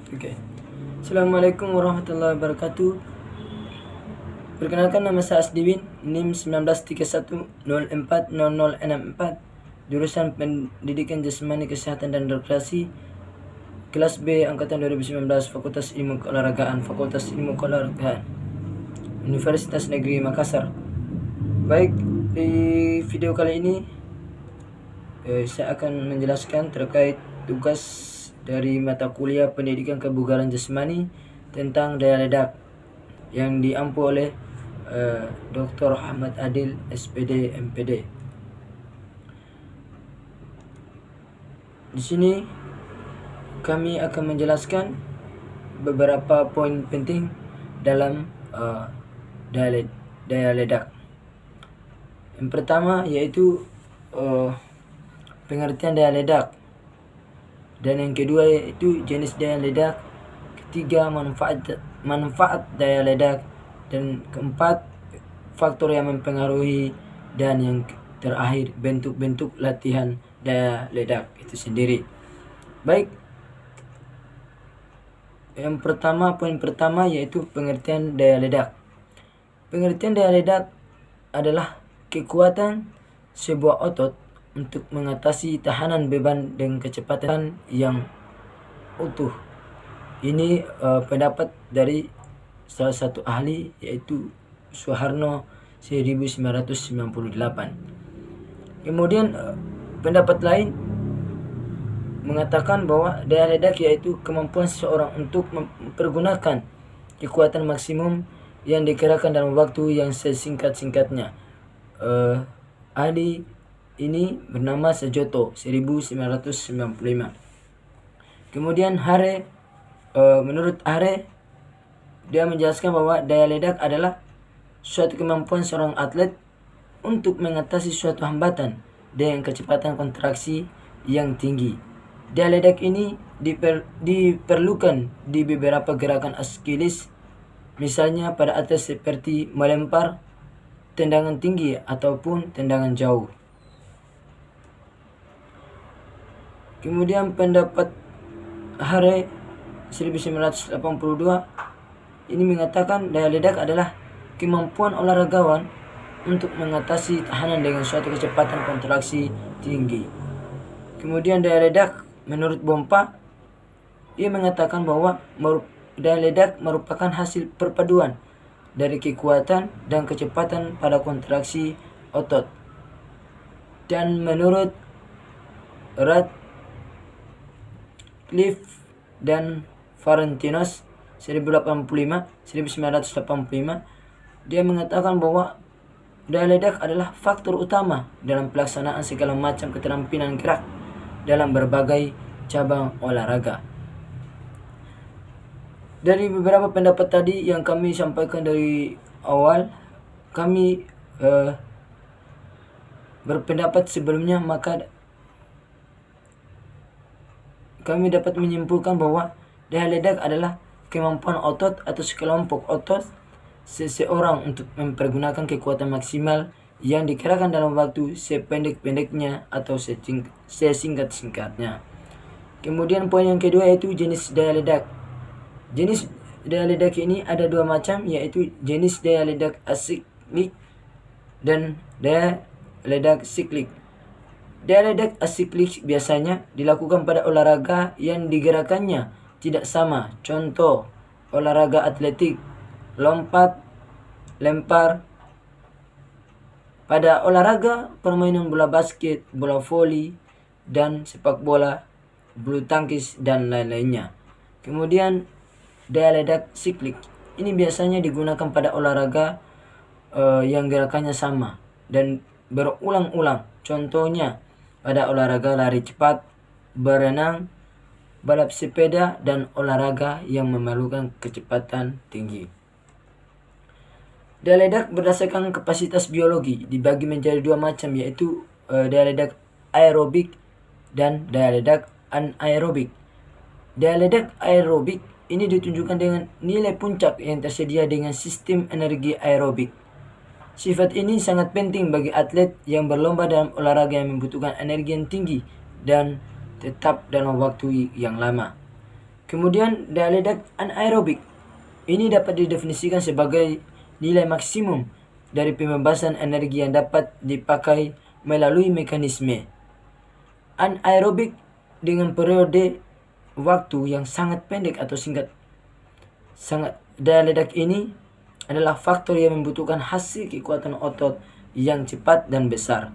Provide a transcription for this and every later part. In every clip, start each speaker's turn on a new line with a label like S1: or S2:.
S1: Oke. Assalamualaikum warahmatullahi wabarakatuh. Perkenalkan, nama saya Asdiwin, NIM 1931040064, jurusan Pendidikan Jasmani Kesehatan dan Rekreasi, kelas B angkatan 2019, Fakultas Ilmu Keolahragaan, Universitas Negeri Makassar. Baik, di video kali ini saya akan menjelaskan terkait tugas dari mata kuliah Pendidikan Kebugaran Jasmani tentang daya ledak yang diampu oleh Dr. Ahmad Adil, SPD, MPD. Di sini kami akan menjelaskan beberapa poin penting dalam daya ledak. Yang pertama yaitu pengertian daya ledak, dan yang kedua yaitu jenis daya ledak, ketiga manfaat daya ledak, dan keempat faktor yang mempengaruhi, dan yang terakhir bentuk-bentuk latihan daya ledak itu sendiri. Baik, yang pertama, poin pertama yaitu pengertian daya ledak. Pengertian daya ledak adalah kekuatan sebuah otot untuk mengatasi tahanan beban dengan kecepatan yang utuh. Ini pendapat dari salah satu ahli, yaitu Suharno 1998. Kemudian pendapat lain mengatakan bahwa daya ledak yaitu kemampuan seseorang untuk mempergunakan kekuatan maksimum yang dikerahkan dalam waktu yang sesingkat-singkatnya. Ahli ini bernama Sajoto 1995. Kemudian menurut Hare, dia menjelaskan bahwa daya ledak adalah suatu kemampuan seorang atlet untuk mengatasi suatu hambatan dengan kecepatan kontraksi yang tinggi. Daya ledak ini diperlukan di beberapa gerakan Achilles, misalnya pada atlet seperti melempar, tendangan tinggi ataupun tendangan jauh. Kemudian pendapat Hare 1982 ini mengatakan daya ledak adalah kemampuan olahragawan untuk mengatasi tahanan dengan suatu kecepatan kontraksi tinggi. Kemudian daya ledak menurut Bompa, ia mengatakan bahwa daya ledak merupakan hasil perpaduan dari kekuatan dan kecepatan pada kontraksi otot. Dan menurut Cliff dan Valentinos 1985, dia mengatakan bahwa daya ledak adalah faktor utama dalam pelaksanaan segala macam keterampilan gerak dalam berbagai cabang olahraga. Dari beberapa pendapat tadi yang kami sampaikan dari awal, kami berpendapat sebelumnya, maka kami dapat menyimpulkan bahwa daya ledak adalah kemampuan otot atau sekelompok otot seseorang untuk mempergunakan kekuatan maksimal yang dikerahkan dalam waktu sependek-pendeknya atau sesingkat-singkatnya. Kemudian poin yang kedua yaitu jenis daya ledak. Jenis daya ledak ini ada dua macam, yaitu jenis daya ledak asiklik dan daya ledak siklik. Daya ledak asiklik biasanya dilakukan pada olahraga yang digerakannya tidak sama. Contoh, olahraga atletik, lompat, lempar. Pada olahraga permainan bola basket, bola voli, dan sepak bola, bulu tangkis, dan lain-lainnya. Kemudian daya ledak siklik ini biasanya digunakan pada olahraga yang gerakannya sama dan berulang-ulang. Contohnya pada olahraga lari cepat, berenang, balap sepeda, dan olahraga yang memerlukan kecepatan tinggi. Daya ledak berdasarkan kapasitas biologi dibagi menjadi dua macam, yaitu daya ledak aerobik dan daya ledak anaerobik. Daya ledak aerobik ini ditunjukkan dengan nilai puncak yang tersedia dengan sistem energi aerobik. Sifat ini sangat penting bagi atlet yang berlomba dalam olahraga yang membutuhkan energi yang tinggi dan tetap dalam waktu yang lama. Kemudian daya ledak anaerobik. Ini dapat didefinisikan sebagai nilai maksimum dari pembebasan energi yang dapat dipakai melalui mekanisme anaerobik dengan periode waktu yang sangat pendek atau singkat. Daya ledak ini adalah faktor yang membutuhkan hasil kekuatan otot yang cepat dan besar.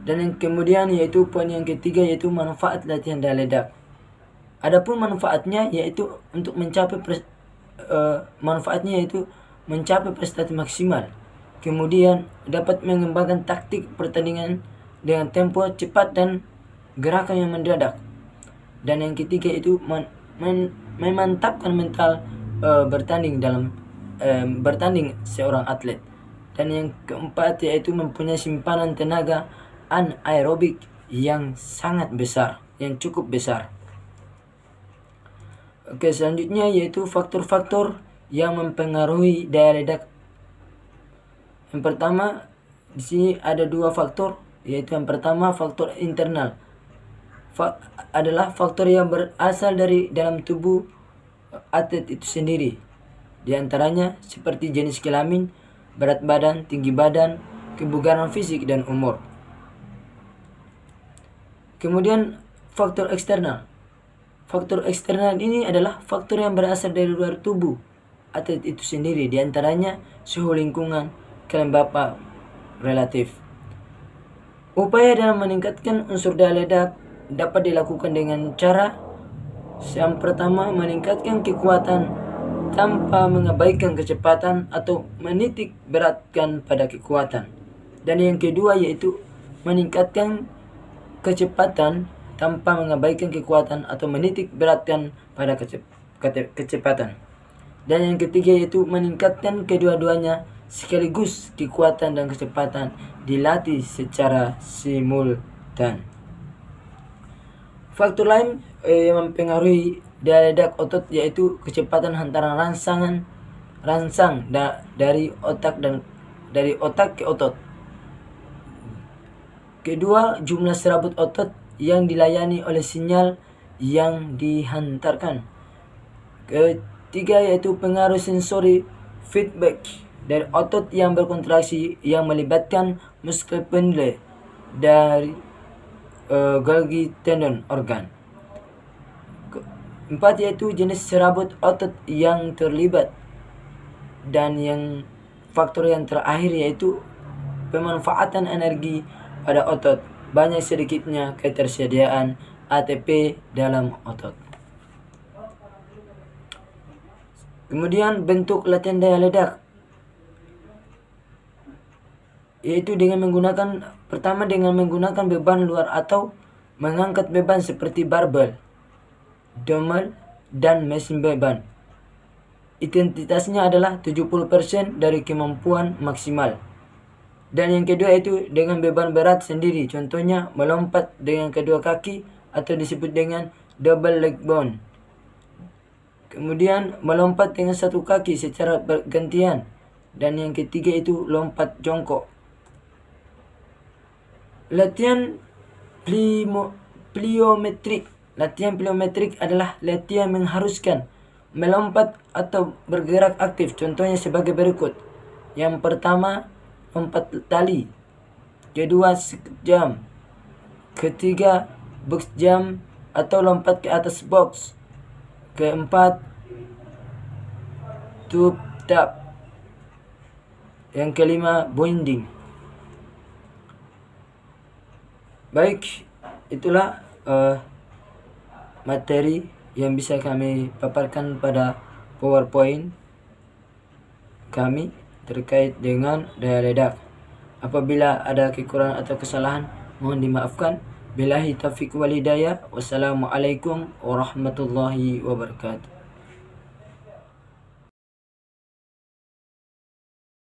S1: Dan yang kemudian yaitu poin yang ketiga yaitu manfaat latihan daya ledak. Adapun manfaatnya yaitu untuk mencapai prestasi maksimal. Kemudian dapat mengembangkan taktik pertandingan dengan tempo cepat dan gerakan yang mendadak. Dan yang ketiga itu memantapkan mental bertanding seorang atlet. Dan yang keempat yaitu mempunyai simpanan tenaga anaerobik yang sangat besar, yang cukup besar. Oke, selanjutnya yaitu faktor-faktor yang mempengaruhi daya ledak. Yang pertama, di sini ada dua faktor, yaitu yang pertama faktor internal. Adalah faktor yang berasal dari dalam tubuh atlet itu sendiri. Di antaranya seperti jenis kelamin, berat badan, tinggi badan, kebugaran fisik, dan umur. Kemudian faktor eksternal. Faktor eksternal ini adalah faktor yang berasal dari luar tubuh atlet itu sendiri. Di antaranya suhu lingkungan, kelembapan relatif. Upaya dalam meningkatkan unsur daya ledak dapat dilakukan dengan cara yang pertama, meningkatkan kekuatan tanpa mengabaikan kecepatan atau menitik beratkan pada kekuatan. Dan yang kedua yaitu meningkatkan kecepatan tanpa mengabaikan kekuatan atau menitik beratkan pada kecepatan. Dan yang ketiga yaitu meningkatkan kedua-duanya sekaligus, kekuatan dan kecepatan dilatih secara simultan. Faktor lain yang mempengaruhi daya ledak otot yaitu kecepatan hantaran rangsang dari otak ke otot. Kedua, jumlah serabut otot yang dilayani oleh sinyal yang dihantarkan. Ketiga yaitu pengaruh sensori feedback dari otot yang berkontraksi yang melibatkan muskel pendule dari Golgi tendon organ. Empat yaitu jenis serabut otot yang terlibat. Dan yang faktor yang terakhir yaitu pemanfaatan energi pada otot. Banyak sedikitnya ketersediaan ATP dalam otot. Kemudian bentuk latihan daya ledak yaitu dengan menggunakan beban luar atau mengangkat beban seperti barbel, dumbbell, dan mesin beban. Intensitasnya adalah 70% dari kemampuan maksimal. Dan yang kedua itu dengan beban berat sendiri, contohnya melompat dengan kedua kaki atau disebut dengan double leg bound. Kemudian melompat dengan satu kaki secara bergantian. Dan yang ketiga itu lompat jongkok. Latihan pliometrik. Latihan pliometrik adalah latihan mengharuskan melompat atau bergerak aktif, contohnya sebagai berikut. Yang pertama, lompat tali. Kedua, jump. Ketiga, box jump atau lompat ke atas box. Keempat, tube tap. Yang kelima, bounding. Baik, itulah materi yang bisa kami paparkan pada PowerPoint kami terkait dengan daya ledak. Apabila ada kekurangan atau kesalahan, mohon dimaafkan. Billahi taufiq wal hidayah. Wassalamualaikum warahmatullahi wabarakatuh.